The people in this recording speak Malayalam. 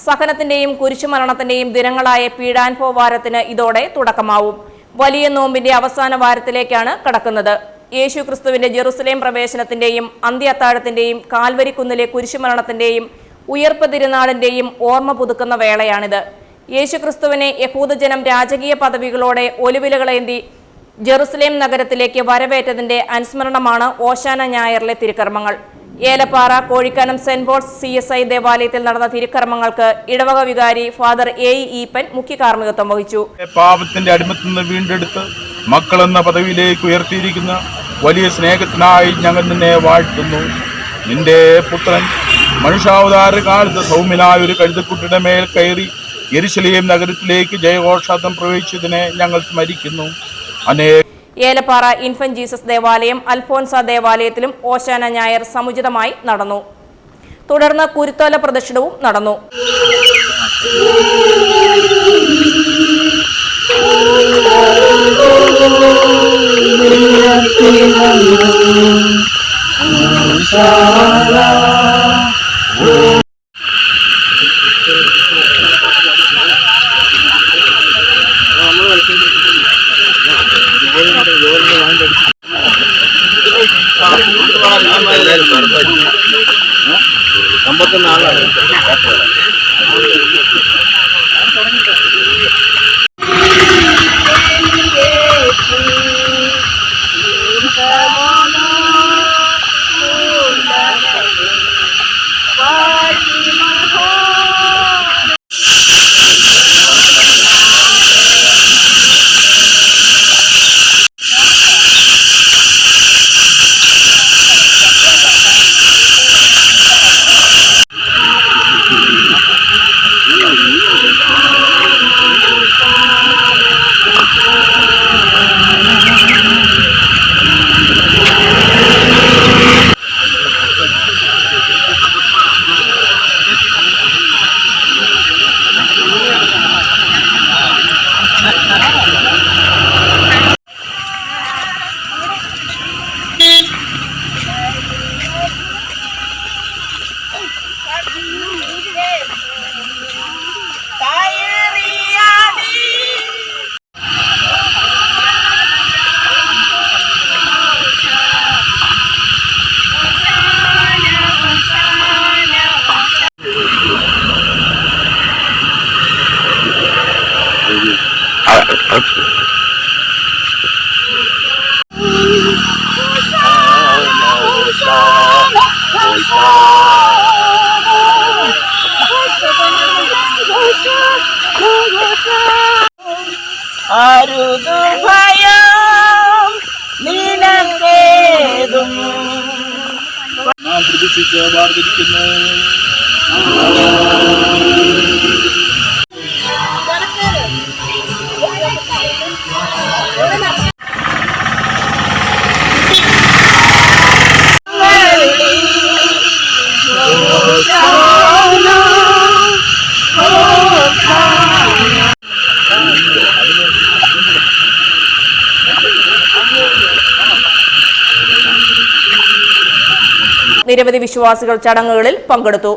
സഹനത്തിന്റെയും കുരിശുമരണത്തിന്റെയും ദിനങ്ങളായ പീഡാനുഭവ വാരത്തിന് ഇതോടെ തുടക്കമാവും. വലിയ നോമ്പിന്റെ അവസാന വാരത്തിലേക്കാണ് കടക്കുന്നത്. യേശു ക്രിസ്തുവിന്റെ ജെറുസലേം പ്രവേശനത്തിന്റെയും അന്ത്യത്താഴത്തിന്റെയും കാൽവരിക്കുന്നിലെ കുരിശുമരണത്തിന്റെയും ഉയർപ്പ് തിരുനാളിന്റെയും ഓർമ്മ പുതുക്കുന്ന വേളയാണിത്. യേശു ക്രിസ്തുവിനെ യഹൂദജനം രാജകീയ പദവികളോടെ ഒലിവിലകളേന്തി ജെറുസലേം നഗരത്തിലേക്ക് വരവേറ്റതിന്റെ അനുസ്മരണമാണ് ഓശാന ഞായറിലെ തിരുക്കർമ്മങ്ങൾ. Elappara Kozhikkanam saint Paul's CSI ദേവാലയത്തിൽ നടന്ന തിരുക്കർമ്മങ്ങൾക്ക് ഇടവക വികാരി ഫാദർ A. ഈപ്പൻ മുഖ്യ കാർമ്മികത്വം വഹിച്ചു. പാപത്തിന്റെ അടിമത്തിൽ നിന്ന് വീണ്ടെടുത്ത് മക്കളെന്ന പദവിയിലേക്ക് ഉയർത്തിയിരിക്കുന്ന വലിയ സ്നേഹത്തിനായി ഞങ്ങൾ നിന്നെ വാഴ്ത്തുന്നു. നിന്റെ പുത്രൻ മനുഷ്യാവതാര കാലത്ത് സൗമ്യനായ ഒരു കഴുതക്കുട്ടിയുടെ മേൽ കയറി യെരുശലേം നഗരത്തിലേക്ക് ജയഘോഷാർത്ഥം പ്രവേശിച്ചതിനെ ഞങ്ങൾ സ്മരിക്കുന്നു. ഏലപ്പാറ ഇൻഫന്റ് ജീസസ് ദേവാലയം, അൽഫോൻസ ദേവാലയത്തിലും ഓശാന ഞായർ സമുചിതമായി നടന്നു. തുടർന്ന് കുരുത്തോല പ്രദക്ഷിണവും നടന്നു. ഭയം നിനക്കേതും നാം പ്രതീക്ഷിച്ച് വാർത്തിരിക്കുന്നു. നിരവധി വിശ്വാസികൾ ചടങ്ങുകളിൽ പങ്കെടുത്തു.